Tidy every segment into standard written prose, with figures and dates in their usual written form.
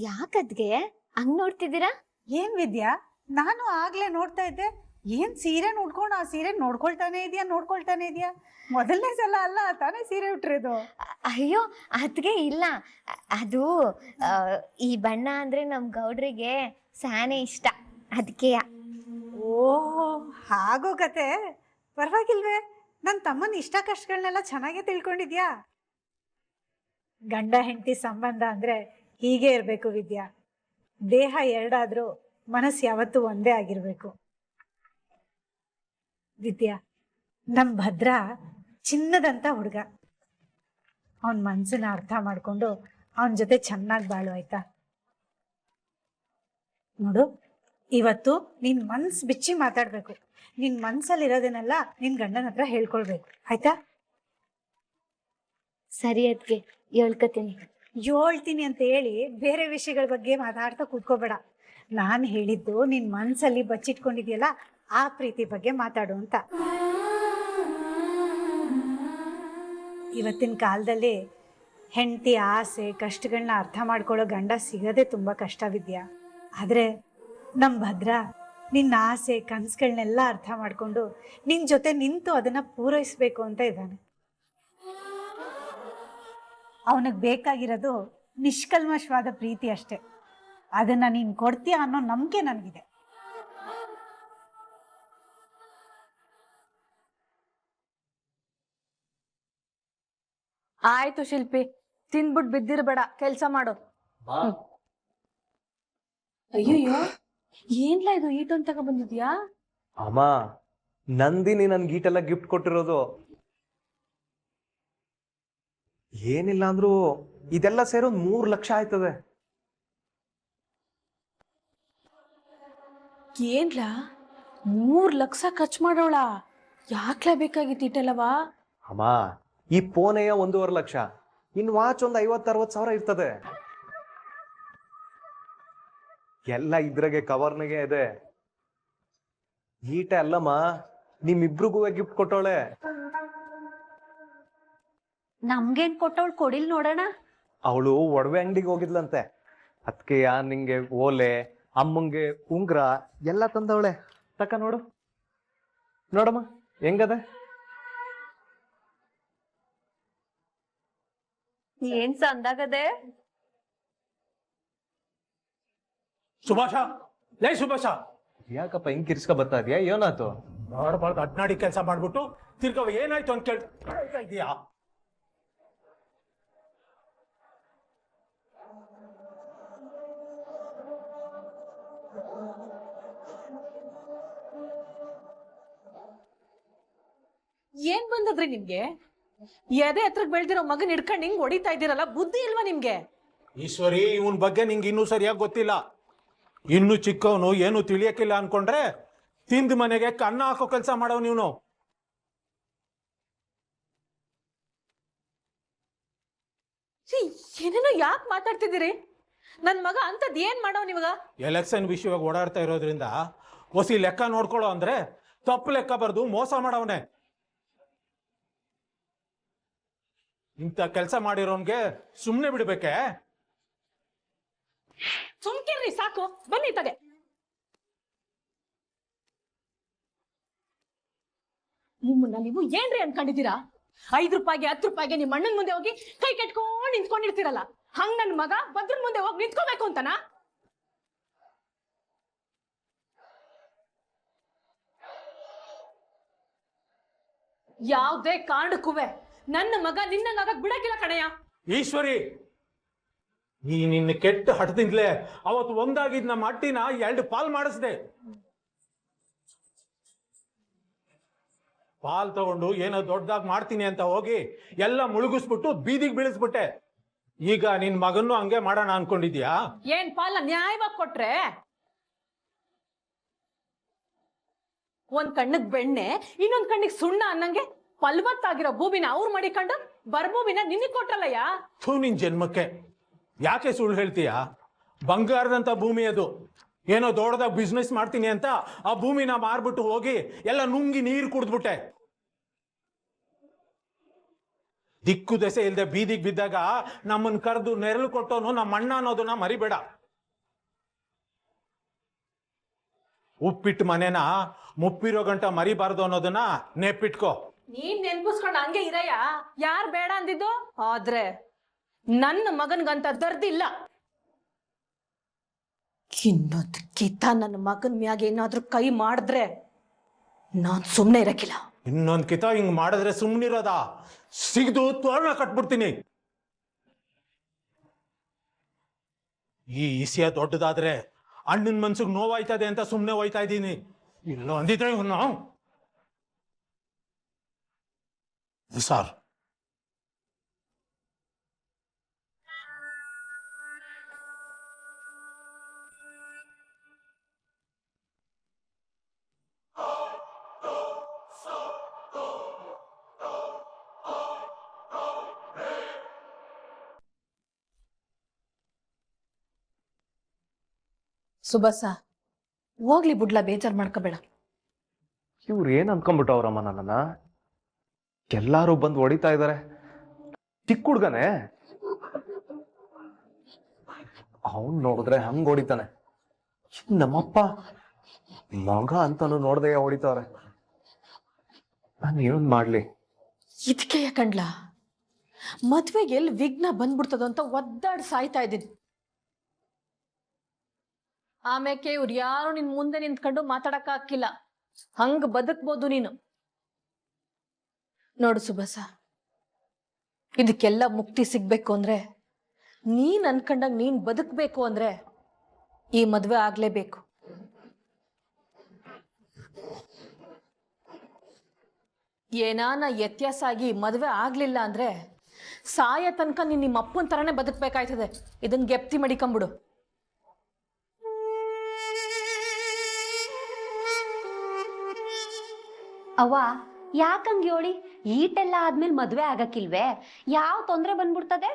ಯಾಕದ್ಗೆ ಹಂಗ್ ನೋಡ್ತಿದ್ದೀರಾ? ಏನ್ ವಿದ್ಯಾ, ನಾನು ಆಗ್ಲೇ ನೋಡ್ತಾ ಇದ್ದೆ. ಏನ್ ಸೀರೆ ಉಟ್ಕೊಂಡು ಆ ಸೀರೆ ನೋಡ್ಕೊಳ್ತಾನೆ ಇದೆಯಾ. ಮೊದಲನೇ ಸಲ ಅಲ್ಲ ತಾನೇ ಸೀರೆ ಉಟ್ರಿದು. ಅಯ್ಯೋ ಅದ್ಗೆ ಇಲ್ಲ, ಅದು ಈ ಬಣ್ಣ ಅಂದ್ರೆ ನಮ್ ಗೌಡ್ರಿಗೆ ಸಾನೆ ಇಷ್ಟ, ಅದಕ್ಕೆಯ. ಓಹೋ, ಹಾಗೋ ಕತೆ. ಪರವಾಗಿಲ್ವೇ, ನನ್ನ ತಮ್ಮನ ಇಷ್ಟ ಕಷ್ಟಗಳನ್ನೆಲ್ಲ ಚೆನ್ನಾಗೇ ತಿಳ್ಕೊಂಡಿದ್ಯಾ. ಗಂಡ ಹೆಂಡತಿ ಸಂಬಂಧ ಅಂದ್ರೆ ಹೀಗೆ ಇರ್ಬೇಕು ವಿದ್ಯಾ. ದೇಹ ಎರಡಾದ್ರೂ ಮನಸ್ಸು ಯಾವತ್ತೂ ಒಂದೇ ಆಗಿರ್ಬೇಕು. ವಿದ್ಯಾ, ನಮ್ ಭದ್ರ ಚಿನ್ನದಂತ ಹುಡುಗ. ಅವನ್ ಮನ್ಸನ್ನ ಅರ್ಥ ಮಾಡ್ಕೊಂಡು ಅವನ ಜೊತೆ ಚೆನ್ನಾಗಿ ಬಾಳು, ಆಯ್ತಾ? ನೋಡು, ಇವತ್ತು ನಿನ್ ಮನ್ಸ್ ಬಿಚ್ಚಿ ಮಾತಾಡ್ಬೇಕು. ನಿನ್ ಮನ್ಸಲ್ಲಿರೋದನ್ನೆಲ್ಲ ನಿನ್ ಗಂಡನ ಹತ್ರ ಹೇಳ್ಕೊಳ್ಬೇಕು, ಆಯ್ತಾ? ಸರಿ ಅದ್ಗೆ, ಹೇಳ್ಕತೀನಿ. ಹೇಳ್ತೀನಿ ಅಂತ ಹೇಳಿ ಬೇರೆ ವಿಷಯಗಳ ಬಗ್ಗೆ ಮಾತಾಡ್ತಾ ಕೂತ್ಕೋಬೇಡ. ನಾನು ಹೇಳಿದ್ದು ನಿನ್ ಮನ್ಸಲ್ಲಿ ಬಚ್ಚಿಟ್ಕೊಂಡಿದ್ಯಲ್ಲ ಆ ಪ್ರೀತಿ ಬಗ್ಗೆ ಮಾತಾಡು ಅಂತ. ಇವತ್ತಿನ ಕಾಲದಲ್ಲಿ ಹೆಂಡತಿ ಆಸೆ ಕಷ್ಟಗಳನ್ನ ಅರ್ಥ ಮಾಡ್ಕೊಳ್ಳೋ ಗಂಡ ಸಿಗೋದೇ ತುಂಬಾ ಕಷ್ಟ ವಿದ್ಯಾ. ಆದ್ರೆ ನಮ್ ಭದ್ರ ನಿನ್ನ ಆಸೆ ಕನಸುಗಳನ್ನೆಲ್ಲ ಅರ್ಥ ಮಾಡ್ಕೊಂಡು ನಿನ್ ಜೊತೆ ನಿಂತು ಅದನ್ನ ಪೂರೈಸ್ಬೇಕು ಅಂತ ಇದ್ದಾನೆ. ಅವನಿಗೆ ಬೇಕಾಗಿರೋದು ನಿಷ್ಕಲ್ಮಶವಾದ ಪ್ರೀತಿ ಅಷ್ಟೆ. ಅದನ್ನ ನೀನ್ ಕೊಡ್ತೀಯ ಅನ್ನೋ ನಂಬಿಕೆ ನನಗಿದೆ. ಆಯ್ತು ಶಿಲ್ಪಿ, ತಿಂದ್ಬಿಟ್ ಬಿದ್ದಿರ್ಬೇಡ, ಕೆಲ್ಸ ಮಾಡು. ಅಯ್ಯಯ್ಯೋ, ಏನ್ಲ ಇದು ಈಟೊಂದ್ ತಗ ಬಂದಿದ್ಯಾ? ಅಮ್ಮ, ನಂದಿನಿ ನನ್ಗೆ ಈಟೆಲ್ಲ ಗಿಫ್ಟ್ ಕೊಟ್ಟಿರೋದು. ಏನಿಲ್ಲ ಅಂದ್ರೂ ಇದೆಲ್ಲ ಸೇರಿ 3 ಲಕ್ಷ ಆಯ್ತದೆ. ಏನ್ಲ 3 ಲಕ್ಷ ಖರ್ಚು ಮಾಡೋಳ? ಯಾಕ್ಲಾ ಬೇಕಾಗಿತ್ತು ಇಟೆಲ್ಲವಾ? ಅಮ್ಮ, ಈ ಫೋನೆಯ 1.5 ಲಕ್ಷ, ಇನ್ ವಾಚ್ ಒಂದು 50-60 ಸಾವಿರ ಇರ್ತದೆ. ಎಲ್ಲ ಇದ್ರಾಗೆ ಕವರ್ನಾಗೆ ಇದೆ. ಈಟ ಅಲ್ಲಮ್ಮ, ನಿಮ್ಮಿಬ್ರಿಗೂ ಗಿಫ್ಟ್ ಕೊಟ್ಟವಳೆ. ನಮ್ಗೇನ್ ಕೊಟ್ಟವಳು ಕೊಡಿಲ್ ನೋಡೋಣ. ಅವಳು ಒಡವೆ ಅಂಗಡಿಗೆ ಹೋಗಿದ್ಲಂತೆ. ಅದಕ್ಕೆ ನಿಂಗೆ ಓಲೆ, ಅಮ್ಮಂಗೆ ಉಂಗ್ರ ಎಲ್ಲ ತಂದವಳೆ. ತಕ ನೋಡು, ನೋಡಮ್ಮ ಹೆಂಗದೆ. ಏನ್ ಸಂದಾಗದೆ? ಸುಭಾಷ, ಲೇ ಸುಭಾಷ, ಯಾಕಪ್ಪ ಹಿಂಗ್ ಕಿರ್ಸ್ಕ ಬರ್ತಾ ಇದೀಯಾ? ಏನಾಯ್ತು? ಮಾಡಬಾರ್ದು ಅಡ್ನಾಡಿ ಕೆಲಸ ಮಾಡ್ಬಿಟ್ಟು ತಿರ್ಗವ ಏನಾಯ್ತು ಅಂತ ಕೇಳ್ತಾ ಇದೀಯಾ? ಏನ್ ಬಂದದ್ರಿ ನಿಮ್ಗೆ? ಎದೆ ಹತ್ರಕ್ ಬೆಳ್ದಿರೋ ಮಗನ್ ಹಿಡ್ಕೊಂಡು ಹಿಂಗ್ ಹೊಡಿತಾ ಇದ್ದೀರಲ್ಲ, ಬುದ್ಧಿ ಇಲ್ವಾ ನಿಮ್ಗೆ? ಈಶ್ವರಿ, ಇವನ್ ಬಗ್ಗೆ ನಿಂಗೆ ಇನ್ನೂ ಸರಿಯಾಗಿ ಗೊತ್ತಿಲ್ಲ. ಇನ್ನು ಚಿಕ್ಕವನು ಏನು ತಿಳಿಯಕ್ಕಿಲ್ಲ ಅನ್ಕೊಂಡ್ರೆ ತಿಂದ ಮನೆಗೆ ಕನ್ನ ಹಾಕೋ ಕೆಲಸ ಮಾಡವ್ ನೀವನು. ಏನೇನೋ ಯಾಕೆ ಮಾತಾಡ್ತಿದ್ದೀರಿ? ನನ್ ಮಗ ಅಂತದ್ ಏನ್ ಮಾಡವ್ ನಿಮಗ? ಎಲೆಕ್ಷನ್ ವಿಷಯವಾಗಿ ಓಡಾಡ್ತಾ ಇರೋದ್ರಿಂದ ಹೊಸಿ ಲೆಕ್ಕ ನೋಡ್ಕೊಳ್ಳೋ ಅಂದ್ರೆ ತಪ್ಪು ಲೆಕ್ಕ ಬರ್ದು ಮೋಸ ಮಾಡವನೆ. ಇಂಥ ಕೆಲಸ ಮಾಡಿರೋನ್ಗೆ ಸುಮ್ನೆ ಬಿಡ್ಬೇಕೆ? ಸುಮ್ಕಿರ್ರಿ ಸಾಕು, ಬನ್ನಿ ತಗೆ. ನಿಮ್ಮನ್ನ ನೀವು ಏನ್ರಿ ಅನ್ಕೊಂಡಿದ್ದೀರಾ? 5 ರೂಪಾಯಿಗೆ 10 ರೂಪಾಯಿಗೆ ನಿಮ್ಮ ಅಣ್ಣನ ಮುಂದೆ ಹೋಗಿ ಕೈ ಕಟ್ಕೊಂಡು ನಿಂತ್ಕೊಂಡಿರ್ತೀರಲ್ಲ, ಹಂಗ ನನ್ ಮಗ ಭದ್ರನ್ ಮುಂದೆ ಹೋಗಿ ನಿಂತ್ಕೋಬೇಕು ಅಂತನಾ? ಯಾವ್ದೇ ಕಾರಣಕ್ಕೂವೆ ನನ್ನ ಮಗ ನಿನ್ನಂಗಾಗಕ್ ಬಿಡಕ್ಕಿಲ್ಲ ಕಣಯ್ಯ. ಈಶ್ವರಿ, ಈ ನಿನ್ನ ಕೆಟ್ಟ ಹಠದಿಂದಲೇ ಅವತ್ತು ಒಂದಾಗಿದ್ ನಮ್ಮ ಅಟ್ಟಿನ 2 ಪಾಲ್ ಮಾಡಿಸ್ದೆ. ಪಾಲ್ ತಗೊಂಡು ಏನೋ ದೊಡ್ಡದಾಗಿ ಮಾಡ್ತೀನಿ ಅಂತ ಹೋಗಿ ಎಲ್ಲ ಮುಳುಗಿಸ್ಬಿಟ್ಟು ಬೀದಿಗೆ ಬೀಳಿಸ್ಬಿಟ್ಟೆ. ಈಗ ನಿನ್ ಮಗನ್ನು ಹಂಗೆ ಮಾಡೋಣ ಅನ್ಕೊಂಡಿದ್ಯಾ? ಏನ್ ಪಾಲ ನ್ಯಾಯವಾಗಿ ಕೊಟ್ರೆ? ಒಂದ್ ಕಣ್ಣಿಗೆ ಬೆಣ್ಣೆ ಇನ್ನೊಂದ್ ಕಣ್ಣಿಗೆ ಸುಣ್ಣ ಅನ್ನಂಗೆ ಫಲವತ್ತಾಗಿರೋ ಭೂಮಿನ ಅವ್ರು ಮಾಡಿಕೊಂಡು ಬರ್ಭೂಮಿನ ನಿನಗ್ ಕೊಟ್ಟಲ್ಲಯ್ಯ. ನಿನ್ ಜನ್ಮಕ್ಕೆ ಯಾಕೆ ಸುಳ್ಳು ಹೇಳ್ತೀಯ? ಬಂಗಾರದಂತ ಭೂಮಿ ಅದು. ಏನೋ ದೊಡ್ಡದಾಗ ಬಿಸ್ನೆಸ್ ಮಾಡ್ತೀನಿ ಅಂತ ಆ ಭೂಮಿನ ಮಾರ್ಬಿಟ್ಟು ಹೋಗಿ ಎಲ್ಲ ನುಂಗಿ ನೀರು ಕುಡಿದ್ಬಿಟ್ಟೆ. ದಿಕ್ಕು ದೆಸೆ ಇಲ್ಲದೆ ಬೀದಿಗೆ ಬಿದ್ದಾಗ ನಮ್ಮನ್ನ ಕರೆದು ನೆರಳು ಕೊಟ್ಟೋನು ನಮ್ಮ ಅಣ್ಣ ಅನ್ನೋದನ್ನ ಮರಿಬೇಡ. ಉಪ್ಪಿಟ್ಟು ಮನೆನ ಮುಪ್ಪಿರೋ ಗಂಟ ಮರಿಬಾರ್ದು ಅನ್ನೋದನ್ನ ನೆಪ್ಪಿಟ್ಕೋ. ನೀನ್ ನೆನ್ಪಿಸ್ಕೊಂಡು ಹಂಗೆ ಇರಯ್ಯ. ಯಾರ್ ಬೇಡ ಅಂದಿದ್ದು? ಆದ್ರೆ ನನ್ನ ಮಗನ್ಗಂತ ದರ್ದಿಲ್ಲ. ಇನ್ನೊಂದಕ್ಕಿಂತ ನನ್ನ ಮಗನ್ ಮ್ಯಾಗ ಏನಾದ್ರೂ ಕೈ ಮಾಡಿದ್ರೆ ನಾನ್ ಸುಮ್ನೆ ಇರಕ್ಕಿಲ್ಲ. ಇನ್ನೊಂದ್ ಕಿತ ಹಿಂಗ್ ಮಾಡಿದ್ರೆ ಸುಮ್ನಿರೋದ? ಸಿಗ್ದು ತೋರಣ ಕಟ್ಬಿಡ್ತೀನಿ. ಈ ಇಸಿಯ ದೊಡ್ಡದಾದ್ರೆ ಅಣ್ಣನ ಮನ್ಸಿಗೆ ನೋವಾಯ್ತದೆ ಅಂತ ಸುಮ್ನೆ ಹೋಯ್ತಾ ಇದ್ದೀನಿ. ಇಲ್ಲೋ ಅಂದಿದ್ರೆ ಇವನು ಸರ್. ಸುಬಸ, ಹೋಗ್ಲಿ ಬಿಡ್ಲಾ, ಬೇಜಾರ್ ಮಾಡ್ಕೋಬೇಡ. ಇವ್ರು ಏನ್ ಅನ್ಕೊಂಡ್ಬಿಟ್ಟವ್ರಮ್ಮ ನನ್ನನ್ನ? ಎಲ್ಲಾರು ಬಂದು ಹೊಡಿತಾ ಇದಾರೆ. ಚಿಕ್ಕ ಹುಡ್ಗನೆ ಅವನ್ ನೋಡಿದ್ರೆ ಹಂಗ್ ಹೊಡಿತಾನೆ. ನಮ್ಮಪ್ಪ ಮಗ ಅಂತಾನು ನೋಡ್ದೆ ಹೊಡಿತಾವ್ರೆ. ನಾನು ಏನ್ ಮಾಡ್ಲಿ? ಇದಕ್ಕೆ ಯಾಕಂಡ್ಲಾ ಮದ್ವೆಗೆ ಎಲ್ಲಿ ವಿಘ್ನ ಬಂದ್ಬಿಡ್ತದ ಅಂತ ಒದ್ದಾಡ್ ಸಾಯ್ತಾ ಇದ್ದೀನಿ. ಆಮೇಲೆ ಇವ್ರು ಯಾರು ನಿನ್ ಮುಂದೆ ನಿಂತ್ಕೊಂಡು ಮಾತಾಡಕ್ ಹಾಕಿಲ್ಲ. ಹಂಗ ಬದುಕ್ಬೋದು ನೀನು. ನೋಡು ಸುಬಸ, ಇದಕ್ಕೆಲ್ಲ ಮುಕ್ತಿ ಸಿಗ್ಬೇಕು ಅಂದ್ರೆ, ನೀನ್ ಅನ್ಕೊಂಡಂಗ್ ನೀನ್ ಬದುಕ್ಬೇಕು ಅಂದ್ರೆ ಈ ಮದ್ವೆ ಆಗ್ಲೇಬೇಕು. ಏನಾನ ವ್ಯತ್ಯಾಸ ಆಗಿ ಮದ್ವೆ ಆಗ್ಲಿಲ್ಲ ಅಂದ್ರೆ ಸಾಯ ತನಕ ನೀನ್ ನಿಮ್ಮ ಅಪ್ಪನ ತರನೇ ಬದುಕ್ಬೇಕಾಯ್ತದೆ. ಇದನ್ ಗೆಪ್ತಿ ಮಡಿಕೊಂಬಿಡು. ಅವ್ವ, ಯಾಕಂಗ್ ಹೇಳಿ? ಈಟೆಲ್ಲ ಆದ್ಮೇಲೆ ಮದ್ವೆ ಆಗಕ್ಕಿಲ್ವೇ? ಯಾವ ತೊಂದ್ರೆ ಬಂದ್ಬಿಡ್ತದೆ?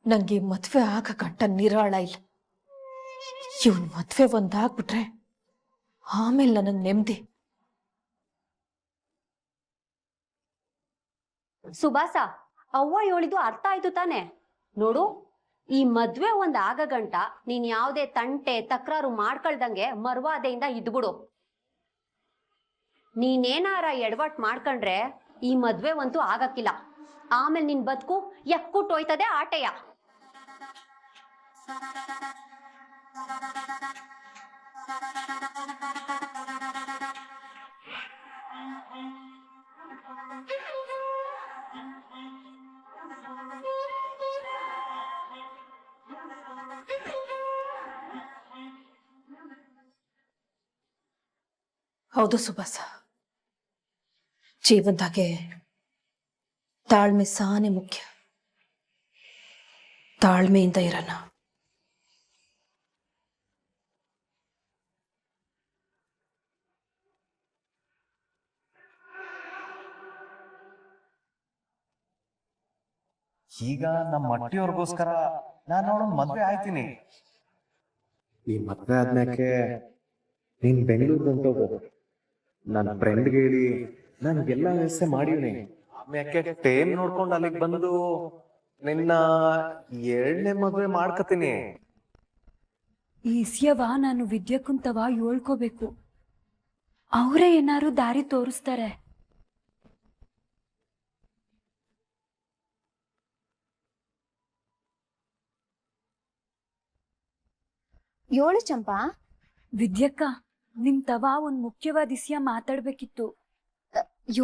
ನಂಗೆ ಮದ್ವೆ ಆಗ ಗಂಟ ನಿರಾಳ ಇಲ್ಲ. ಇವನ್ ಮದ್ವೆ ಒಂದಾಗ್ಬಿಟ್ರೆ ಆಮೇಲೆ ನನಗ್ ನೆಮ್ಮದಿ. ಸುಭಾಸ, ಅವ್ವ ಹೇಳಿದ್ದು ಅರ್ಥ ಆಯ್ತು ತಾನೆ? ನೋಡು, ಈ ಮದ್ವೆ ಒಂದ್ ಆಗ ಗಂಟ ನೀನ್ ಯಾವ್ದೇ ತಂಟೆ ತಕರಾರು ಮಾಡ್ಕೊಳ್ದಂಗೆ ಮರ್ವಾದೆಯಿಂದ ಇದ್ಬಿಡು. ನೀನೇನಾರ ಎಡವಟ್ ಮಾಡ್ಕೊಂಡ್ರೆ ಈ ಮದ್ವೆ ಅಂತೂ ಆಗಕ್ಕಿಲ್ಲ. ಆಮೇಲೆ ನಿನ್ ಬದುಕು ಎಕ್ಕುಟ್ಟೋಯ್ತದೆ ಆಟೆಯ. ಹೌದು ಸುಭಾಸ, ಜೀವನದಾಗೆ ತಾಳ್ಮೆ ಸಾನೆ ಮುಖ್ಯ. ತಾಳ್ಮೆಯಿಂದ ಇರೋಣ. ಈಗ ನಮ್ಮ ಮಟ್ಟಿಯವ್ರಿಗೋಸ್ಕರ ನಾನು ಅವಳನ್ನ ಮದ್ವೆ ಆಯ್ತೀನಿ. ಈ ಮದ್ವೆ ಆದ್ಮ್ಯಾಕೆ ನೀನ್ ಬೆಂಗಳೂರಿಗೆ ಹೊಂಟೋಗು. ನನ್ನ ಫ್ರೆಂಡ್ಗೆ ಹೇಳಿ ನನ್ಗೆಲ್ಲ ವ್ಯವಸ್ಥೆ ಮಾಡಿವ್ನಿ. ಆಮ್ಯಾಕೆ ಟೈಮ್ ನೋಡ್ಕೊಂಡು ಅಲ್ಲಿಗೆ ಬಂದು ನಿನ್ನ 2ನೇ ಮದ್ವೆ ಮಾಡ್ಕತೀನಿ. ಈ ಇಸ್ಯವ ನಾನು ವಿದ್ಯಕ್ಕುಂತವ ಹೇಳ್ಕೋಬೇಕು. ಅವರೇ ಏನಾರು ದಾರಿ ತೋರಿಸ್ತಾರೆ. ಏಳು ಚಂಪಾ. ವಿದ್ಯಕ್ಕ, ನಿಮ್ ತವ ಒಂದ್ ಮುಖ್ಯವಾದ ವಿಷಯ ಮಾತಾಡ್ಬೇಕಿತ್ತು.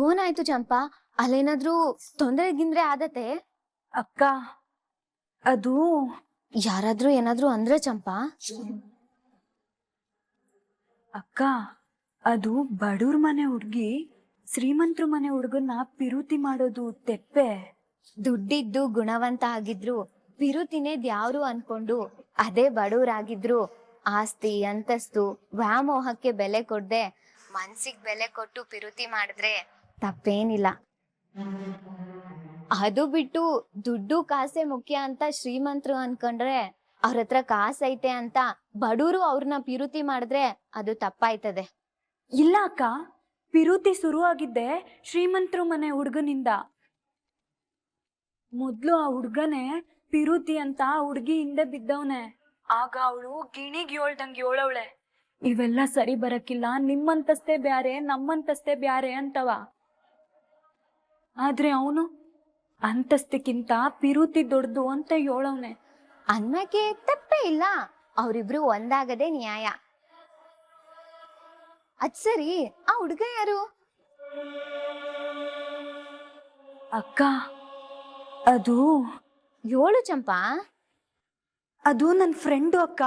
ಏನಾಯ್ತು ಚಂಪಾ? ಅಲ್ಲೇನಾದ್ರೂ ತೊಂದ್ರೆ ಗಿಂದ್ರೆ ಆದತೆ? ಅಕ್ಕ, ಅದು ಯಾರಾದ್ರೂ ಏನಾದ್ರೂ ಅಂದ್ರೆ ಚಂಪಾ? ಅಕ್ಕ, ಅದು ಬಡವ್ರ ಮನೆ ಹುಡ್ಗಿ ಶ್ರೀಮಂತ್ರ ಮನೆ ಹುಡ್ಗನ್ನ ಪಿರುತಿ ಮಾಡೋದು ತೆಪ್ಪೆ. ದುಡ್ಡಿದ್ದು ಗುಣವಂತ ಆಗಿದ್ರು ಪಿರುತಿನೇ ದ್ಯಾವ್ರು ಅನ್ಕೊಂಡು ಅದೇ ಬಡವ್ರಾಗಿದ್ರು ಆಸ್ತಿ ಅಂತಸ್ತು ವ್ಯಾಮೋಹಕ್ಕೆ ಬೆಲೆ ಕೊಡ್ದೆ ಮನ್ಸಿಗೆ ಬೆಲೆ ಕೊಟ್ಟು ಪಿರುತಿ ಮಾಡಿದ್ರೆ ತಪ್ಪೇನಿಲ್ಲ. ಅದು ಬಿಟ್ಟು ದುಡ್ಡು ಕಾಸೆ ಮುಖ್ಯ ಅಂತ ಶ್ರೀಮಂತರು ಅನ್ಕೊಂಡ್ರೆ ಅವ್ರ ಹತ್ರ ಕಾಸೈತೆ ಅಂತ ಬಡವರು ಅವ್ರನ್ನ ಪಿರುತಿ ಮಾಡಿದ್ರೆ ಅದು ತಪ್ಪಾಯ್ತದೆ. ಇಲ್ಲ ಅಕ್ಕ, ಪಿರುತಿ ಶುರು ಆಗಿದ್ದೆ ಶ್ರೀಮಂತ್ರ ಮನೆ ಹುಡ್ಗನಿಂದ. ಮೊದ್ಲು ಆ ಹುಡ್ಗನೇ ಪಿರುತಿ ಅಂತ ಆ ಹುಡ್ಗಿ ಹಿಂದೆ ಬಿದ್ದವನೆ. ಆಗ ಅವಳು ಗಿಣಿಗ್ ಏಳ್ದಂಗ್ ಏಳವಳೆ, ಇವೆಲ್ಲ ಸರಿ ಬರಕ್ಕಿಲ್ಲ, ನಿಮ್ಮಂತಸ್ತೆ ಬ್ಯಾರೆ ನಮ್ಮಂತಸ್ತೆ ಬ್ಯಾರೆ ಅಂತವ. ಆದ್ರೆ ಅವನು ಅಂತಸ್ತಿಕ್ಕಿಂತ ಪಿರುತಿ ದೊಡ್ದು ಅಂತ ಹೇಳವ್ನೆ. ಅನ್ನಕ್ಕೆ ತಪ್ಪೇ ಇಲ್ಲ, ಅವರಿಬ್ರು ಒಂದಾಗದೆ ನ್ಯಾಯ. ಅದ್ ಸರಿ, ಆ ಹುಡ್ಗ ಯಾರು? ಅಕ್ಕ, ಅದು ಏಳು ಚಂಪಾ. ಅದು ನನ್ನ ಫ್ರೆಂಡು ಅಕ್ಕ.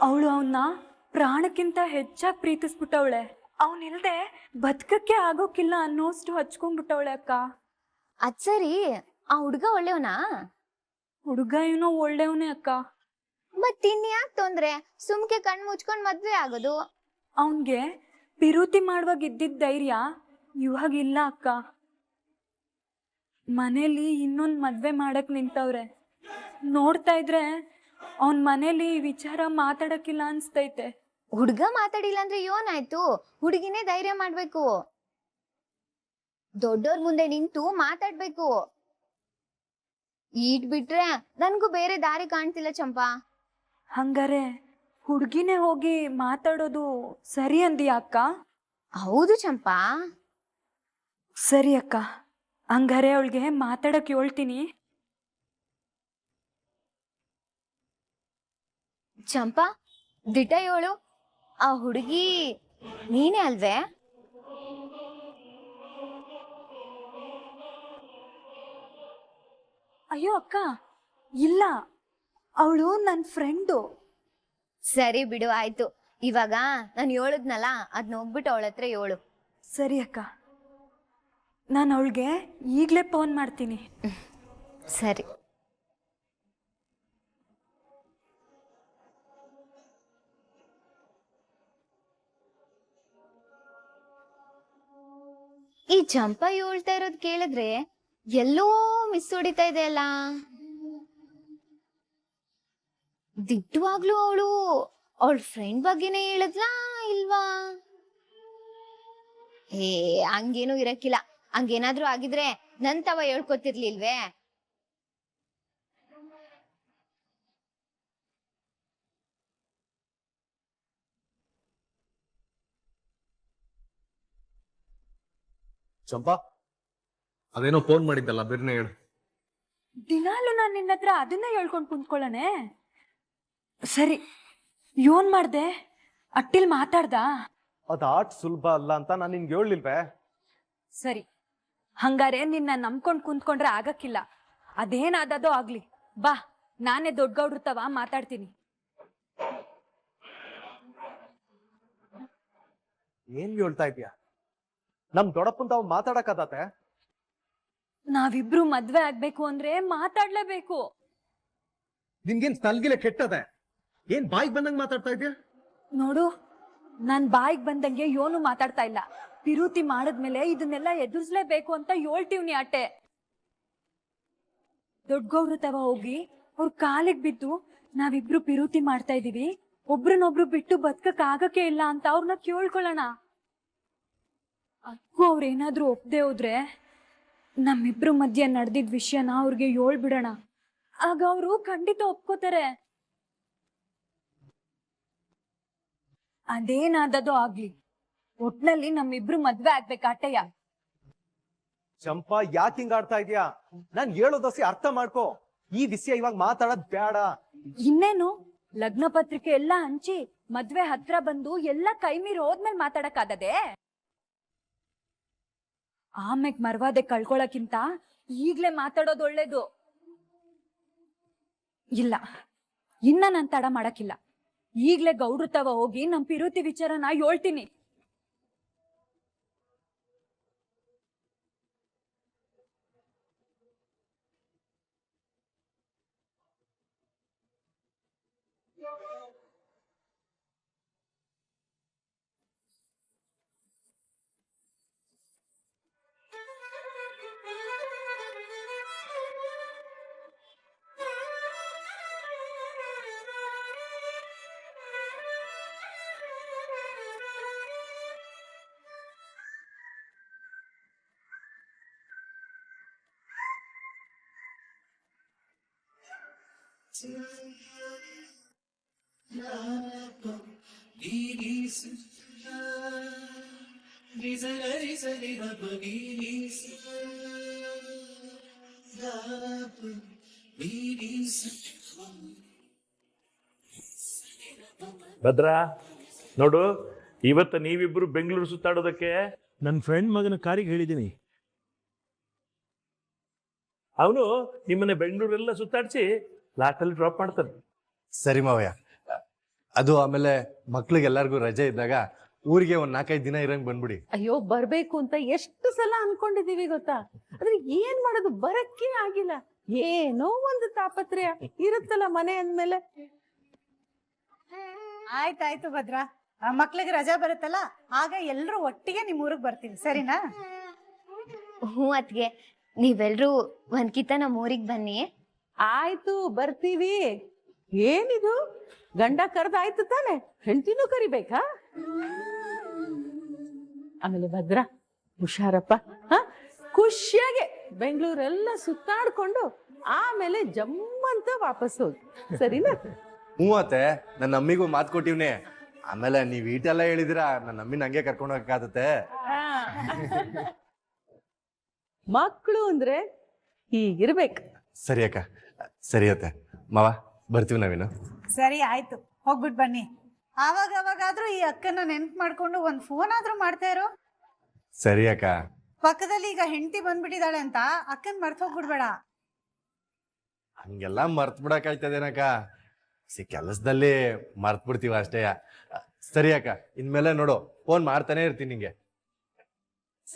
ಅವಳು ಅವನ್ನ ಪ್ರಾಣಕ್ಕಿಂತ ಹೆಚ್ಚಾಗಿ ಪ್ರೀತಿಸ್ಬಿಟ್ಟವಳೆ. ಅವನಿಲ್ದೆ ಬದುಕಕ್ಕೆ ಆಗೋಕಿಲ್ಲ ಅನ್ನೋಷ್ಟು ಹಚ್ಕೊಂಡ್ಬಿಟ್ಟವಳೆ ಅಕ್ಕ. ಅದ್ ಸರಿ, ಆ ಹುಡ್ಗ ಒಳ್ಳೆಯವನಾ? ಹುಡುಗ ಏನೋ ಒಳ್ಳೆಯವನೇ ಅಕ್ಕ. ಮತ್ತಿನ್ಯಾಕ್ ತೊಂದ್ರೆ, ಸುಮ್ಕೆ ಕಣ್ ಮುಚ್ಕೊಂಡ್ ಮದ್ವೆ ಆಗೋದು. ಅವನ್ಗೆ ಪಿರುತಿ ಮಾಡುವಾಗ ಇದ್ದಿದ್ದ ಧೈರ್ಯ ಇವಾಗಿಲ್ಲ ಅಕ್ಕ. ಮನೇಲಿ ಇನ್ನೊಂದ್ ಮದ್ವೆ ಮಾಡಕ್ ನಿಂತವ್ರೆ. ನೋಡ್ತಾ ಇದ್ರೆ ಅವನ್ ಮನೇಲಿ ಈ ವಿಚಾರ ಮಾತಾಡಕ್ಕಿಲ್ಲ ಅನ್ಸ್ತೈತೆ. ಹುಡ್ಗ ಮಾತಾಡಿಲ್ಲ ಅಂದ್ರೆ ಏನಾಯ್ತು, ಹುಡುಗಿನೇ ಧೈರ್ಯ ಮಾಡ್ಬೇಕು. ದೊಡ್ಡೋರ್ ಮುಂದೆ ನಿಂತು ಮಾತಾಡ್ಬೇಕು. ಈಟ್ ಬಿಟ್ರೆ ನನ್ಗೂ ಬೇರೆ ದಾರಿ ಕಾಣ್ತಿಲ್ಲ ಚಂಪಾ. ಹಂಗಾರೆ ಹುಡ್ಗಿನೇ ಹೋಗಿ ಮಾತಾಡೋದು ಸರಿ ಅಂದಿಯಾ ಅಕ್ಕ? ಹೌದು ಚಂಪಾ. ಸರಿ ಅಕ್ಕ, ಹಂಗಾರೆ ಅವಳಿಗೆ ಮಾತಾಡಕ್ ಹೇಳ್ತೀನಿ. ಚಂಪಾ, ದಿಟ ಹೇಳು, ಆ ಹುಡುಗಿ ನೀನೇ ಅಲ್ವೇ? ಅಯ್ಯೋ ಅಕ್ಕ, ಇಲ್ಲ, ಅವಳು ನನ್ನ ಫ್ರೆಂಡು. ಸರಿ ಬಿಡು, ಆಯ್ತು. ಇವಾಗ ನಾನು ಹೇಳದ್ನಲ್ಲ, ಅದ್ನ ಹೋಗ್ಬಿಟ್ಟು ಅವಳ ಹತ್ರ ಹೇಳು. ಸರಿ ಅಕ್ಕ, ನಾನು ಅವಳಿಗೆ ಈಗಲೇ ಫೋನ್ ಮಾಡ್ತೀನಿ. ಸರಿ. ಈ ಚಂಪಾ ಹೇಳ್ತಾ ಇರೋದ್ ಕೇಳಿದ್ರೆ ಎಲ್ಲೋ ಮಿಸ್ ಹೊಡಿತಾ ಇದೆ ಅಲ್ಲ. ದಿಟ್ಟವಾಗ್ಲೂ ಅವಳ ಫ್ರೆಂಡ್ ಬಗ್ಗೆನೇ ಹೇಳಿದ್ಲಾ ಇಲ್ವಾ? ಹಂಗೇನು ಇರಕ್ಕಿಲ್ಲ. ಹಂಗೇನಾದ್ರೂ ಆಗಿದ್ರೆ ನನ್ ತವ ಹೇಳ್ಕೊತಿರ್ಲಿಲ್ವೇ? ಚಂಪಾ, ಅದೇನೋ ಫೋನ್ ಮಾಡಿದ್ದಲ್ಲ, ಬೇರೆನೇ ಹೇಳು. ದಿನಾಲು ನಾನು ನಿನ್ನ ಹತ್ರ ಅದನ್ನ ಹೇಳ್ಕೊಂಡು ಕುಂತ್ಕೊಳ್ಳನೆ. ಸರಿ, ಯೋನ್ ಮಾಡ್ದೆ, ಅಟ್ಟಿಲ್ ಮಾತಾಡ್ದ? ಅದು ಆಟ್ ಸುಲಭ ಅಲ್ಲ ಅಂತ ನಾನು ನಿನ್ಗೆ ಹೇಳಿಲ್ವೇ? ಸರಿ, ಹಂಗಾರೆ ನಿನ್ನ ನಂಬ್ಕೊಂಡು ಕುಂತ್ಕೊಂಡ್ರೆ ಆಗಕ್ಕಿಲ್ಲ. ಅದೇನಾದದೋ ಆಗ್ಲಿ, ಬಾ, ನಾನೇ ದೊಡ್ಡ ಗೌಡ್ರ ತವ ಮಾತಾಡ್ತೀನಿ. ಏನ್ ಹೇಳ್ತಾ ಇದೀಯಾ? ನಮ್ ದೊಡ್ಡಪ್ಪನ್ ತಾವು ಮಾತಾಡಕ್ಕಾದತೆ? ನಾವಿಬ್ರು ಮದ್ವೆ ಆಗ್ಬೇಕು ಅಂದ್ರೆ ಮಾತಾಡ್ಲೇಬೇಕು. ನಿನ್ಗೇನ್ ತಲ್ಗಿಲೆ ಕೆಟ್ಟದೆ? ಏನ್ ಬಾಯಿಗೆ ಬಂದಂಗ್ ಮಾತಾಡ್ತಾ ಇದೀಯ? ನೋಡು, ನಾನ್ ಬಾಯಿಗೆ ಬಂದಂಗೆ ಯೋನು ಮಾತಾಡ್ತಾ ಇಲ್ಲ. ಪಿರುತಿ ಮಾಡಿದ್ಮೇಲೆ ಇದನ್ನೆಲ್ಲ ಎದುರಿಸ್ಲೇಬೇಕು ಅಂತ ಹೇಳ್ತೀವ್ನಿ ಅಟ್ಟೆ. ದೊಡ್ಡಗೌಡ್ರ ತವ ಹೋಗಿ ಅವ್ರ ಕಾಲಿಗೆ ಬಿದ್ದು ನಾವಿಬ್ರು ಪಿರುತಿ ಮಾಡ್ತಾ ಇದೀವಿ, ಒಬ್ರನ್ನೊಬ್ರು ಬಿಟ್ಟು ಬದುಕಕ್ ಆಗಕ್ಕೆ ಇಲ್ಲ ಅಂತ ಅವ್ರನ್ನ ಕೇಳ್ಕೊಳ್ಳೋಣ. ಅದಕ್ಕೂ ಅವ್ರೇನಾದ್ರೂ ಒಪ್ದೆ ಹೋದ್ರೆ ನಮ್ಮಿಬ್ರು ಮಧ್ಯೆ ನಡೆದಿದ್ ವಿಷಯನ ಅವ್ರಿಗೆ ಹೇಳ್ಬಿಡೋಣ. ಆಗ ಅವರು ಖಂಡಿತ ಒಪ್ಕೋತಾರೆ. ಅದೇನಾದದೋ ಆಗ್ಲಿ, ಒಟ್ನಲ್ಲಿ ನಮ್ಮಿಬ್ರು ಮದ್ವೆ ಆಗ್ಬೇಕಾಟಯ್ಯ. ಚಂಪಾ, ಯಾಕೆ ಹಿಂಗ ಆಡ್ತಾ ಇದೀಯಾ? ನಾನ್ ಹೇಳೋದಸಿ ಅರ್ಥ ಮಾಡ್ಕೋ. ಈ ವಿಷಯ ಇವಾಗ ಮಾತಾಡೋದ್ ಬೇಡ. ಇನ್ನೇನು, ಲಗ್ನ ಪತ್ರಿಕೆ ಎಲ್ಲ ಹಂಚಿ ಮದ್ವೆ ಹತ್ರ ಬಂದು ಎಲ್ಲ ಕೈ ಮೀರಿ ಹೋದ್ಮೇಲೆ ಮಾತಾಡಕ್ಕಾಗದೆ? ಆಮೇಲೆ ಮರ್ವಾದೆ ಕಳ್ಕೊಳಕ್ಕಿಂತ ಈಗ್ಲೇ ಮಾತಾಡೋದು ಒಳ್ಳೇದು. ಇಲ್ಲ, ಇನ್ನ ನಾನ್ ತಡ ಮಾಡಕ್ಕಿಲ್ಲ. ಈಗ್ಲೇ ಗೌಡ್ರ ತವ ಹೋಗಿ ನಮ್ ಪಿರುತಿ ವಿಚಾರನ ಹೇಳ್ತೀನಿ. ಭದ್ರಾ ನೋಡು, ಇವತ್ತು ನೀವಿಬ್ರು ಬೆಂಗಳೂರು ಸುತ್ತಾಡೋದಕ್ಕೆ ನನ್ನ ಫ್ರೆಂಡ್ ಮಗನ ಕಾರಿಗೆ ಹೇಳಿದ್ದೀನಿ. ಅವನು ನಿಮ್ಮನ್ನ ಬೆಂಗಳೂರೆಲ್ಲ ಸುತ್ತಾಡಿಸಿ ಲಾಟಲ್ಲಿ ಡ್ರಾಪ್ ಮಾಡ್ತಾನೆ. ಸರಿ ಮಾವಯ್ಯ. ಅದು ಆಮೇಲೆ ಮಕ್ಳಿಗೆಲ್ಲರಿಗೂ ರಜೆ ಇದ್ದಾಗ ಊರಿಗೆ ಒಂದ್ 4-5 ದಿನ ಇರಂಗ್ ಬಂದ್ಬಿಡಿ. ಅಯ್ಯೋ ಬರ್ಬೇಕು ಅಂತ ಎಷ್ಟು ಸಲ ಅನ್ಕೊಂಡಿದೀವಿ ಗೊತ್ತಾ, ಆದ್ರೆ ಏನ್ ಮಾಡೋದು, ಬರಕ್ಕೆ ಆಗಿಲ್ಲ. ಏನೋ ಒಂದು ತಾಪತ್ರಯ ಇರುತ್ತಲ್ಲ ಮನೆ ಅಂದ್ಮೇಲೆ. ಆಯ್ತಾಯ್ತು ಭದ್ರಾ, ಮಕ್ಳಿಗೆ ರಜಾ ಬರುತ್ತಲ್ಲ ಆಗ ಎಲ್ರು ಒಟ್ಟಿಗೆ ನಿಮ್ ಊರಿಗೆ ಬರ್ತೀವಿ, ಸರಿನಾ? ಹ್ಞೂ ಅತ್ಗೆ, ನೀವೆಲ್ರೂ ಒಂದ್ಕಿತ ನಮ್ಮ ಊರಿಗೆ ಬನ್ನಿ. ಆಯ್ತು ಬರ್ತೀವಿ. ಏನಿದು ಗಂಡ ಕರೆದಾಯ್ತು ತಾನೆ, ಹೆಂಡತಿನೂ ಕರಿಬೇಕಾ? ಆಮೇಲೆ ಭದ್ರಾ ಹುಷಾರಪ್ಪ, ಖುಷಿಯಾಗೆ ಬೆಂಗಳೂರೆಲ್ಲ ಸುತ್ತಾಡ್ಕೊಂಡು ಆಮೇಲೆ ಜಮ್ಮಂತ ವಾಪಸ್ ಹೋಗಿ, ಸರಿನಾ? ಹ್ಞೂ ಅತ್ತೆ, ನನ್ನ ಅಮ್ಮಿಗೂ ಮಾತು ಕೊಟ್ಟಿವ್ನಿ. ಆಮೇಲೆ ನೀವ್ ಈಟೆಲ್ಲ ಹೇಳಿದಿರಾ, ನನ್ನ ಅಮ್ಮಿನ ಹಂಗೆ ಕರ್ಕೊಂಡು ಹೋಗಕ್ಕಾಗತ್ತೆ. ಮಕ್ಕಳು ಅಂದ್ರೆ ಹೀಗಿರ್ಬೇಕು. ಸರಿ ಅಕ್ಕ, ಸರಿ ಅತ್ತೆ. ಮಾವ ಬರ್ತೀವಿ ನಾವೇನು. ಸರಿ ಆಯ್ತು, ಹೋಗ್ಬಿಟ್ ಬನ್ನಿ. ಆವಾಗ ಅವಾಗಾದ್ರೂ ಈ ಅಕ್ಕನ ನೆನ್ಪು ಮಾಡ್ಕೊಂಡು ಒಂದ್ ಫೋನ್ ಆದ್ರೂ ಮಾಡ್ತಾ ಇರೋ. ಸರಿ ಅಕ್ಕ. ಪಕ್ಕದಲ್ಲಿ ಈಗ ಹೆಂಡತಿ ಬಂದ್ಬಿಟ್ಟಿದ್ದಾಳೆ ಅಂತ ಅಕ್ಕನ್ ಮರ್ತ್ ಹೋಗ್ಬಿಡ್ಬೇಡ. ಹಂಗೆಲ್ಲ ಮರ್ತ್ ಬಿಡಕ್ಕಾಯ್ತದೇನಕ್ಕ, ಕೆಲಸದಲ್ಲಿ ಮರ್ತ್ ಬಿಡ್ತೀವ ಅಷ್ಟೇ. ಸರಿ ಅಕ್ಕ, ಇನ್ಮೇಲೆ ನೋಡು ಫೋನ್ ಮಾಡ್ತಾನೆ ಇರ್ತೀನಿ ನಿಂಗೆ.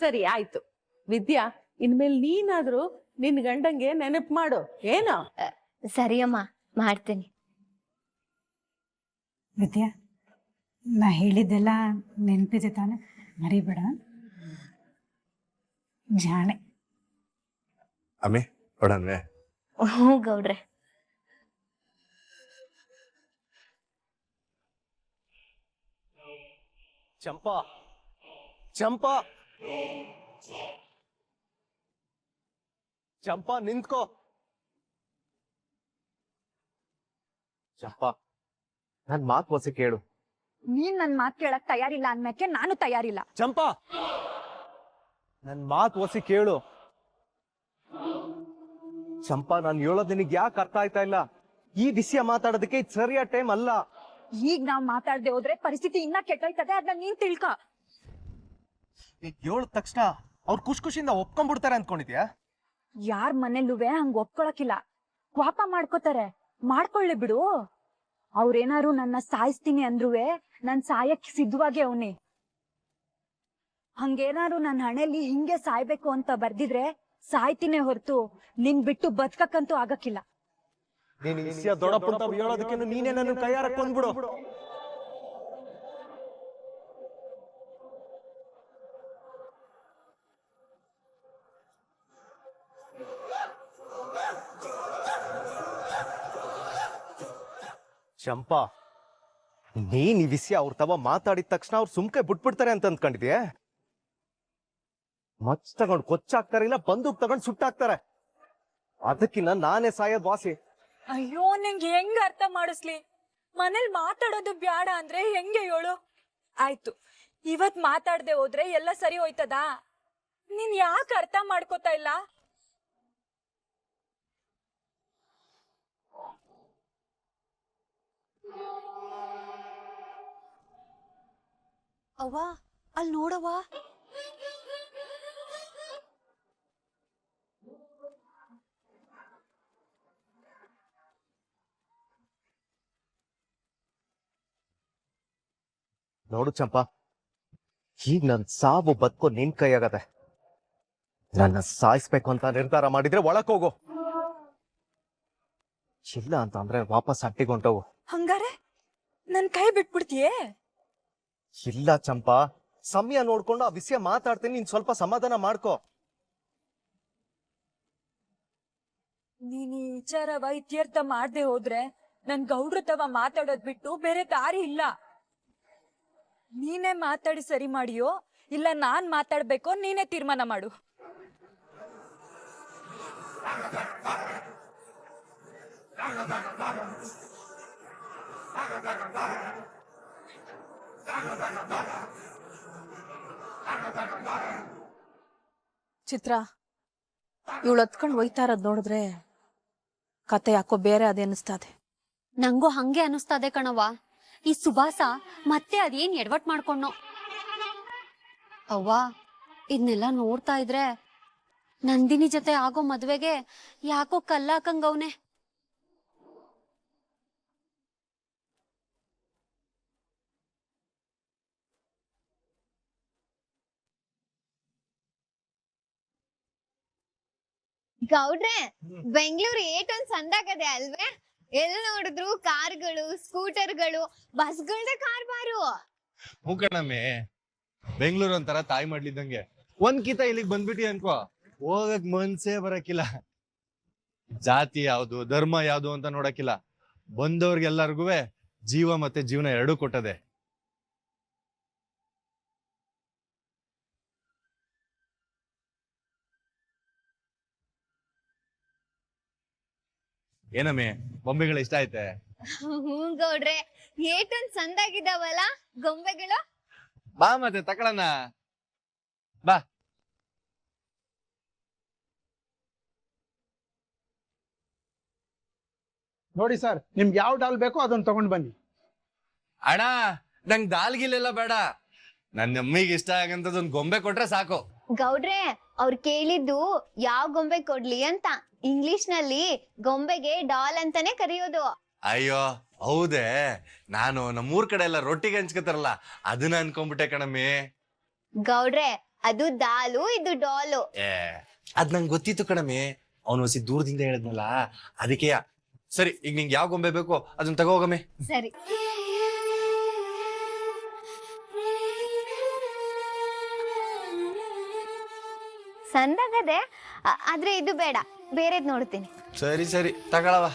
ಸರಿ ಆಯ್ತು ವಿದ್ಯಾ, ಇನ್ಮೇಲೆ ನೀನಾದ್ರೂ ನಿನ್ ಗಂಡಂಗೆ ನೆನಪು ಮಾಡು, ಏನೋ? ಸರಿ ಅಮ್ಮ, ಮಾಡ್ತೀನಿ. ವಿದ್ಯಾ, ನಾ ಹೇಳಿದ್ದೆಲ್ಲ ನೆನಪಿದೆ ತಾನೆ, ಮರಿಬೇಡ. ಜಾಣೆ. ಅಮ್ಮಿ ಹೊಡನ್ವೆ. ಹ್ಞೂ ಗೌಡ್ರೆ. ಚಂಪಾ, ಚಂಪಾ, ಚಂಪಾ ನಿಂತ್ಕೋ. ಚಂಪಾ, ನನ್ ಮಾತು ಹೊಸ ಕೇಳು. ನೀನ್ ನನ್ ಮಾತ್ ಕೇಳಕ್ ತಯಾರಿಲ್ಲ ಅಂದ್ಮೇಕೆ ನಾನು ತಯಾರಿಲ್ಲ. ಚಂಪಾ, ನನ್ ಮಾತು ಹೊಸಿ ಕೇಳು. ಚಂಪಾ, ನಾನು ಹೇಳೋದ್ ನಿನಗೆ ಯಾಕೆ ಅರ್ಥ ಆಯ್ತಾ ಇಲ್ಲ? ಈ ವಿಷಯ ಮಾತಾಡೋದಕ್ಕೆ ಇದು ಸರಿಯಾದ ಟೈಮ್ ಅಲ್ಲ. ಈಗ ನಾವ್ ಮಾತಾಡ್ದೆ ಹೋದ್ರೆ ಪರಿಸ್ಥಿತಿ ಇನ್ನ ಕೆಟ್ಟೋಯ್ತದೆ, ಅದನ್ನ ನೀನ್ ತಿಳ್ಕ. ಈಗ ಹೇಳಿದ ತಕ್ಷಣ ಅವ್ರು ಖುಷಿಯಿಂದ ಒಪ್ಕೊಂಡ್ಬಿಡ್ತಾರೆ ಅನ್ಕೊಂಡಿದ್ಯಾ? ಯಾರ್ ಮನೇಲುವೆ ಹಂಗ ಒಪ್ಕೊಳಕಿಲ್ಲ, ಕೋಪ ಮಾಡ್ಕೋತಾರೆ. ಮಾಡ್ಕೊಳ್ಳಿ ಬಿಡು. ಅವ್ರೇನಾರು ನನ್ನ ಸಾಯಿಸ್ತೀನಿ ಅಂದ್ರುವೆ ನನ್ ಸಾಯಕ್ ಸಿದ್ಧವಾಗಿ ಅವನಿ. ಹಂಗೇನಾರು ನನ್ನ ಹಣೆಯಲ್ಲಿ ಹಿಂಗೆ ಸಾಯ್ಬೇಕು ಅಂತ ಬರ್ದಿದ್ರೆ ಸಾಯ್ತೀನಿ ಹೊರತು ನಿನ್ ಬಿಟ್ಟು ಬದುಕಕ್ಕಂತೂ ಆಗಕ್ಕಿಲ್ಲ. ನೀನ್ ಈ ವಿಷಯ ದೊಡ್ಡಪ್ಪಂತ ಹೇಳೋದಕ್ಕೆ ನೀನೇ ನನ್ನ ಕೈಯಾರ ಕೊಂದ್ಬಿಡು. ಚಂಪಾ, ನೀನ್ ಈ ವಿಷಯ ಅವ್ರ ತವ ಮಾತಾಡಿದ ತಕ್ಷಣ ಅವ್ರು ಸುಮ್ಕೆ ಬಿಟ್ಬಿಡ್ತಾರೆ ಅಂತ ಅಂದ್ಕೊಂಡಿದ್ಯಾ? ಮಚ್ ತಗೊಂಡ್ ಕೊಚ್ಚಾಕ್ತಾರೆ, ಇಲ್ಲ ಬಂದೂಕ್ ತಗೊಂಡ್ ಸುಟ್ಟಾಕ್ತಾರೆ. ಅದಕ್ಕಿನ್ನ ನಾನೇ ಸಾಯೋದ್ ವಾಸಿ. ಅಯ್ಯೋ, ನಿಂಗೆ ಹೆಂಗ್ ಅರ್ಥ ಮಾಡಿಸ್ಲಿ? ಮನೇಲಿ ಮಾತಾಡೋದು ಬ್ಯಾಡ ಅಂದ್ರೆ ಹೆಂಗೆ ಹೇಳು? ಆಯ್ತು, ಇವತ್ ಮಾತಾಡ್ದೆ ಹೋದ್ರೆ ಎಲ್ಲ ಸರಿ ಹೋಯ್ತದಾ? ನೀನ್ ಯಾಕೆ ಅರ್ಥ ಮಾಡ್ಕೋತಾ ಇಲ್ಲ? ಅವ್ವ, ಅಲ್ಲಿ ನೋಡವ್ವ. ನೋಡು ಚಂಪಾ, ಈಗ ನನ್ ಸಾವು ಬದುಕೋ ನಿನ್ ಕೈಯಾಗದೆ. ನನ್ನ ಸಾಯಿಸ್ಬೇಕು ಅಂತ ನಿರ್ಧಾರ ಮಾಡಿದ್ರೆ ಒಳಕ್ ಹೋಗು, ಇಲ್ಲ ಅಂತ ಅಂದ್ರೆ ವಾಪಸ್ ಹಟ್ಟಿಗೊಂಟವು. ಹಂಗಾರೆ ನನ್ ಕೈ ಬಿಟ್ಬಿಡ್ತೀಯೇ? ಇಲ್ಲ ಚಂಪಾ, ಸಮಯ ನೋಡ್ಕೊಂಡು ಆ ವಿಷಯ ಮಾತಾಡ್ತೀನಿ, ನೀನ್ ಸ್ವಲ್ಪ ಸಮಾಧಾನ ಮಾಡ್ಕೋ. ನೀನ್ ಈ ವಿಚಾರವ ಇತ್ಯರ್ಥ ಮಾಡ್ದೆ ಹೋದ್ರೆ ನನ್ ಗೌಡ್ರ ತವ ಮಾತಾಡೋದ್ ಬಿಟ್ಟು ಬೇರೆ ದಾರಿ ಇಲ್ಲ. ನೀನೇ ಮಾತಾಡಿ ಸರಿ ಮಾಡಿಯೋ ಇಲ್ಲ ನಾನ್ ಮಾತಾಡ್ಬೇಕೋ ನೀನೇ ತೀರ್ಮಾನ ಮಾಡು. ಚಿತ್ರ ಇವಳು ಹತ್ಕೊಂಡು ಒಯ್ತಾ ಇರೋದ್ ನೋಡಿದ್ರೆ ಕತೆ ಯಾಕೋ ಬೇರೆ ಅದೇ ಅನಿಸ್ತದೆ. ನಂಗೂ ಹಂಗೆ ಅನಿಸ್ತದೆ ಕಣವ್ವ. ಈ ಸುಭಾಸ ಮತ್ತೆ ಅದೇನ್ ಎಡವಟ್ ಮಾಡ್ಕೊಂಡೋ. ಅವ್ವ ಇದನ್ನೆಲ್ಲ ನೋಡ್ತಾ ಇದ್ರೆ ನಂದಿನಿ ಜೊತೆ ಆಗೋ ಮದ್ವೆಗೆ ಯಾಕೋ ಕಲ್ಲಾಕಂಗವ್ನೆ. ಗೌಡ್ರೆ, ಬೆಂಗಳೂರು ಏಟೊಂದ್ ಸಂದಾಗದೆ ಅಲ್ವೇ? ಎಲ್ ನೋಡಿದ್ರು ಕಾರ್ಗಳು, ಸ್ಕೂಟರ್ಗಳು, ಬಸ್ಗಳ್ದೆ ಕಾರ್ಬಾರು. ಕಣಮ್ಮೆ, ಬೆಂಗಳೂರು ಒಂಥರ ತಾಯಿ ಮಾಡ್ಲಿದ್ದಂಗೆ. ಒಂದ್ ಕಿತ ಇಲ್ಲಿಗೆ ಬಂದ್ಬಿಟ್ಟಿ ಅನ್ಕೋ, ಹೋಗಕ್ ಮನ್ಸೇ ಬರಕಿಲ್ಲ. ಜಾತಿ ಯಾವ್ದು, ಧರ್ಮ ಯಾವ್ದು ಅಂತ ನೋಡಕ್ಕಿಲ್ಲ. ಬಂದವ್ರಿಗೆಲ್ಲರಿಗೂ ಜೀವ ಮತ್ತೆ ಜೀವನ ಎರಡೂ ಕೊಟ್ಟದೆ. ಏನಮ್ಮೆ, ಬೊಂಬೆಗಳು ಇಷ್ಟ ಆಯ್ತೆ? ಹ್ಞೂ ಗೌಡ್ರೆ, ಏಟೊಂದ್ ಸಂದಾಗಿದಾವಲ್ಲ ಗೊಂಬೆಗಳು. ಬಾ ಮತ್ತೆ ತಕೊಳಣ ಬಾ. ನೋಡಿ ಸರ್, ನಿಮ್ಗೆ ಯಾವ ಡಾಲ್ ಬೇಕೋ ಅದನ್ನ ತಗೊಂಡ್ ಬನ್ನಿ. ಅಣ್ಣ, ನಂಗ್ ದಾಲ್ಗಿಲೆಲ್ಲ ಬೇಡ. ನನ್ನ ಅಮ್ಮಿಗೆ ಇಷ್ಟ ಆಗಂತದೊಂದ್ ಗೊಂಬೆ ಕೊಟ್ರೆ ಸಾಕು. ಗೌಡ್ರೆ, ಅವ್ರು ಕೇಳಿದ್ದು ಯಾವ ಗೊಂಬೆ ಕೊಡ್ಲಿ ಅಂತ. ಇಂಗ್ಲಿಷ್ ನಲ್ಲಿ ಗೊಂಬೆಗೆ ಡಾಲ್ ಅಂತಾನೆ ಕರೆಯೋದು. ಅಯ್ಯೋ ಹೌದೇ, ನಾನು ನಮ್ಮೂರ್ ಕಡೆ ಎಲ್ಲ ರೊಟ್ಟಿಗೆ ಹಂಚ್ಕೊತಾರಲ್ಲ ಅದನ್ನ ಅನ್ಕೊಂಡ್ಬಿಟ್ಟೆ ಕಣಮ್ಮಿ. ಗೌಡ್ರೆ, ಅದು ದಾಲು, ಇದು ಡಾಲು. ಅದ್ ನಂಗೆ ಗೊತ್ತಿತ್ತು ಕಣಮ್ಮಿ, ಅವನು ಹೊಸಿ ದೂರದಿಂದ ಹೇಳಿದ್ನಲ್ಲ ಅದಕ್ಕೆ. ಸರಿ, ಈಗ ನಿಂಗೆ ಯಾವ ಗೊಂಬೆ ಬೇಕು ಅದನ್ನ ತಗೋಗಮ್ಮಿ. ಸರಿ. ಸಂದಾಗದೆ, ಆದ್ರೆ ಇದು ಬೇಡ, ಬೇರೆದ್ ನೋಡ್ತೀನಿ. ಸರಿ ಸರಿ ತಗೊಳವ.